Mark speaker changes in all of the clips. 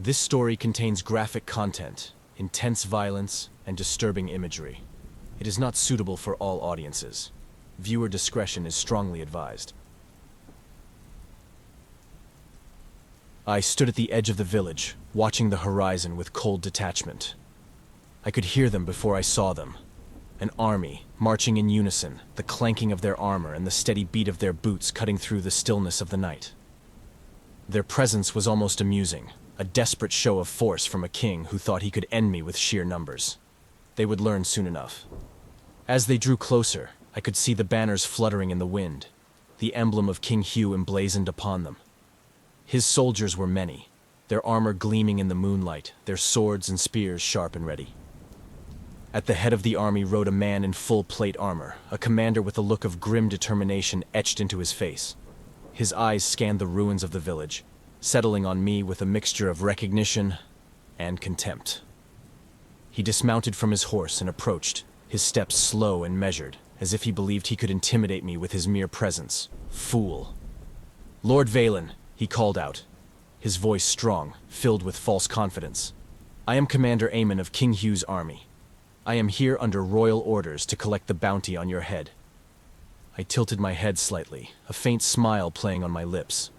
Speaker 1: This story contains graphic content, intense violence, and disturbing imagery. It is not suitable for all audiences. Viewer discretion is strongly advised. I stood at the edge of the village, watching the horizon with cold detachment. I could hear them before I saw them. An army, marching in unison, the clanking of their armor and the steady beat of their boots cutting through the stillness of the night. Their presence was almost amusing, a desperate show of force from a king who thought he could end me with sheer numbers. They would learn soon enough. As they drew closer, I could see the banners fluttering in the wind, the emblem of King Hugh emblazoned upon them. His soldiers were many, their armor gleaming in the moonlight, their swords and spears sharp and ready. At the head of the army rode a man in full plate armor, a commander with a look of grim determination etched into his face. His eyes scanned the ruins of the village, settling on me with a mixture of recognition and contempt. He dismounted from his horse and approached, his steps slow and measured, as if he believed he could intimidate me with his mere presence. Fool. "Lord Valen," he called out, his voice strong, filled with false confidence. "I am Commander Eamon of King Hugh's army. I am here under royal orders to collect the bounty on your head." I tilted my head slightly, a faint smile playing on my lips.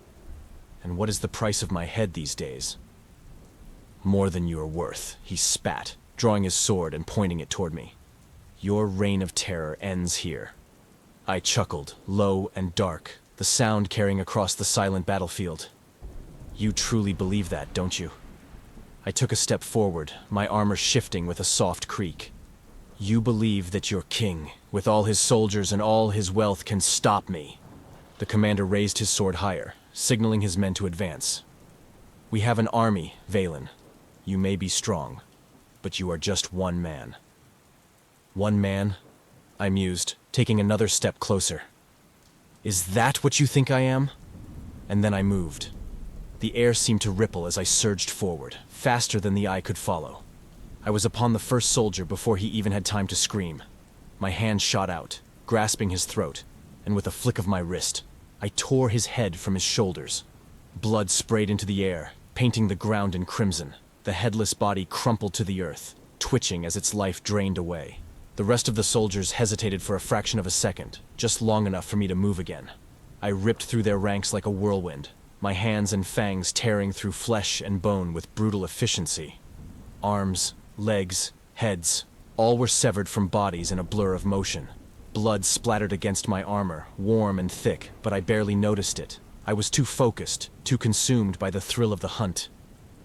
Speaker 1: "And what is the price of my head these days?" "More than you are worth," he spat, drawing his sword and pointing it toward me. "Your reign of terror ends here." I chuckled, low and dark, the sound carrying across the silent battlefield. "You truly believe that, don't you?" I took a step forward, my armor shifting with a soft creak. "You believe that your king, with all his soldiers and all his wealth, can stop me?" The commander raised his sword higher, signaling his men to advance. "We have an army, Valen. You may be strong, but you are just one man." "One man?" I mused, taking another step closer. "Is that what you think I am?" And then I moved. The air seemed to ripple as I surged forward, faster than the eye could follow. I was upon the first soldier before he even had time to scream. My hand shot out, grasping his throat, and with a flick of my wrist, I tore his head from his shoulders. Blood sprayed into the air, painting the ground in crimson. The headless body crumpled to the earth, twitching as its life drained away. The rest of the soldiers hesitated for a fraction of a second, just long enough for me to move again. I ripped through their ranks like a whirlwind, my hands and fangs tearing through flesh and bone with brutal efficiency. Arms, legs, heads, all were severed from bodies in a blur of motion. Blood splattered against my armor, warm and thick, but I barely noticed it. I was too focused, too consumed by the thrill of the hunt.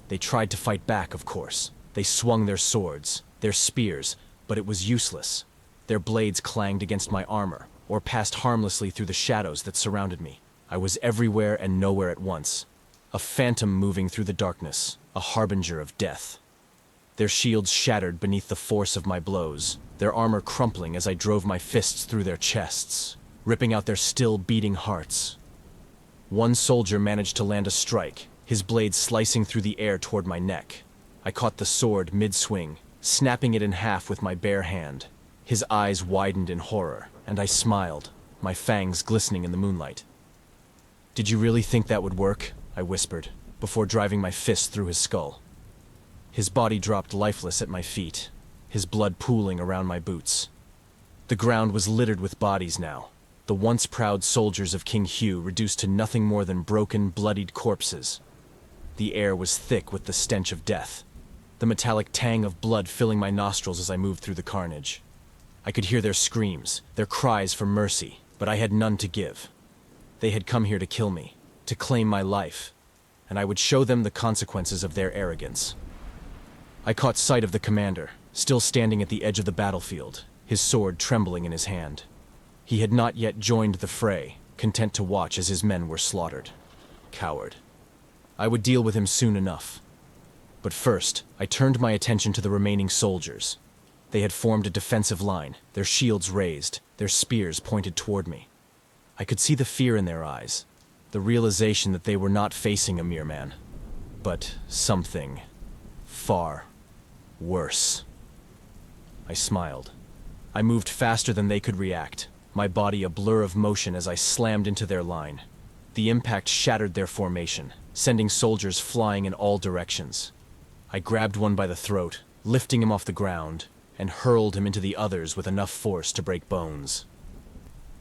Speaker 1: They tried to fight back, of course. They swung their swords, their spears, but it was useless. Their blades clanged against my armor, or passed harmlessly through the shadows that surrounded me. I was everywhere and nowhere at once. A phantom moving through the darkness, a harbinger of death. Their shields shattered beneath the force of my blows, their armor crumpling as I drove my fists through their chests, ripping out their still beating hearts. One soldier managed to land a strike, his blade slicing through the air toward my neck. I caught the sword mid-swing, snapping it in half with my bare hand. His eyes widened in horror, and I smiled, my fangs glistening in the moonlight. "Did you really think that would work?" I whispered, before driving my fist through his skull. His body dropped lifeless at my feet, his blood pooling around my boots. The ground was littered with bodies now, the once proud soldiers of King Hugh reduced to nothing more than broken, bloodied corpses. The air was thick with the stench of death, the metallic tang of blood filling my nostrils as I moved through the carnage. I could hear their screams, their cries for mercy, but I had none to give. They had come here to kill me, to claim my life, and I would show them the consequences of their arrogance. I caught sight of the commander, still standing at the edge of the battlefield, his sword trembling in his hand. He had not yet joined the fray, content to watch as his men were slaughtered. Coward. I would deal with him soon enough. But first, I turned my attention to the remaining soldiers. They had formed a defensive line, their shields raised, their spears pointed toward me. I could see the fear in their eyes, the realization that they were not facing a mere man, but something far worse. I smiled. I moved faster than they could react, my body a blur of motion as I slammed into their line. The impact shattered their formation, sending soldiers flying in all directions. I grabbed one by the throat, lifting him off the ground, and hurled him into the others with enough force to break bones.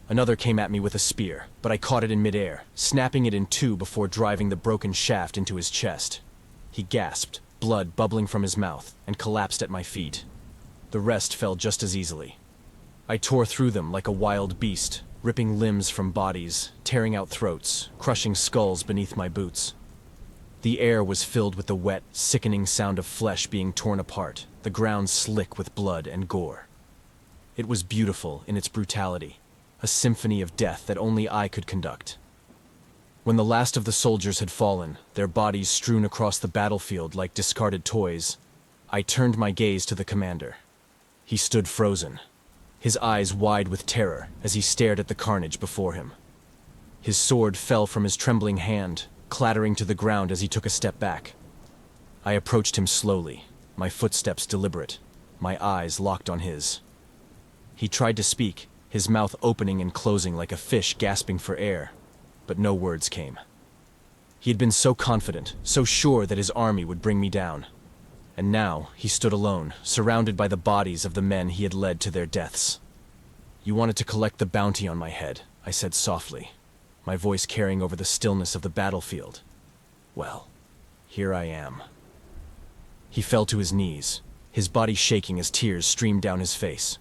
Speaker 1: Another came at me with a spear, but I caught it in midair, snapping it in two before driving the broken shaft into his chest. He gasped, blood bubbling from his mouth, and collapsed at my feet. The rest fell just as easily. I tore through them like a wild beast, ripping limbs from bodies, tearing out throats, crushing skulls beneath my boots. The air was filled with the wet, sickening sound of flesh being torn apart, the ground slick with blood and gore. It was beautiful in its brutality, a symphony of death that only I could conduct. When the last of the soldiers had fallen, their bodies strewn across the battlefield like discarded toys, I turned my gaze to the commander. He stood frozen, his eyes wide with terror as he stared at the carnage before him. His sword fell from his trembling hand, clattering to the ground as he took a step back. I approached him slowly, my footsteps deliberate, my eyes locked on his. He tried to speak, his mouth opening and closing like a fish gasping for air, but no words came. He had been so confident, so sure that his army would bring me down. And now he stood alone, surrounded by the bodies of the men he had led to their deaths. "You wanted to collect the bounty on my head," I said softly, my voice carrying over the stillness of the battlefield. "Well, here I am." He fell to his knees, his body shaking as tears streamed down his face.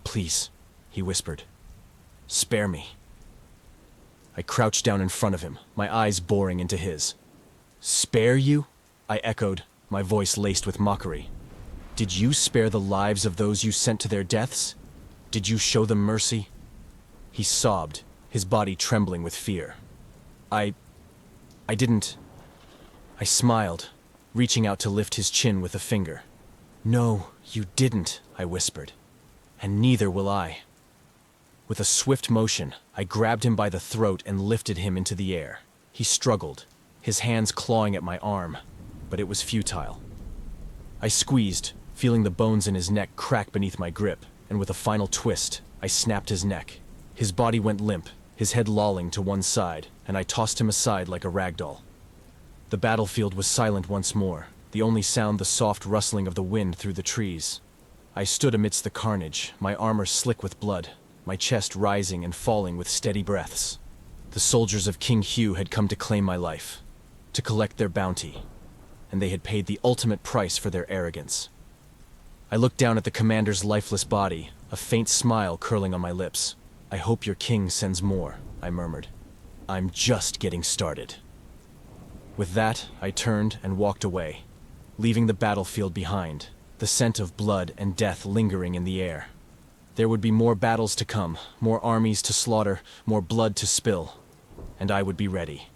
Speaker 1: "Please," he whispered, "spare me." I crouched down in front of him, my eyes boring into his. "Spare you?" I echoed, my voice laced with mockery. "Did you spare the lives of those you sent to their deaths? Did you show them mercy?" He sobbed, his body trembling with fear. I didn't. I smiled, reaching out to lift his chin with a finger. "No, you didn't," I whispered. "And neither will I." With a swift motion, I grabbed him by the throat and lifted him into the air. He struggled, his hands clawing at my arm, but it was futile. I squeezed, feeling the bones in his neck crack beneath my grip, and with a final twist, I snapped his neck. His body went limp, his head lolling to one side, and I tossed him aside like a ragdoll. The battlefield was silent once more, the only sound the soft rustling of the wind through the trees. I stood amidst the carnage, my armor slick with blood, my chest rising and falling with steady breaths. The soldiers of King Hugh had come to claim my life, to collect their bounty, and they had paid the ultimate price for their arrogance. I looked down at the commander's lifeless body, a faint smile curling on my lips. "I hope your king sends more," I murmured. "I'm just getting started." With that, I turned and walked away, leaving the battlefield behind, the scent of blood and death lingering in the air. There would be more battles to come, more armies to slaughter, more blood to spill, and I would be ready.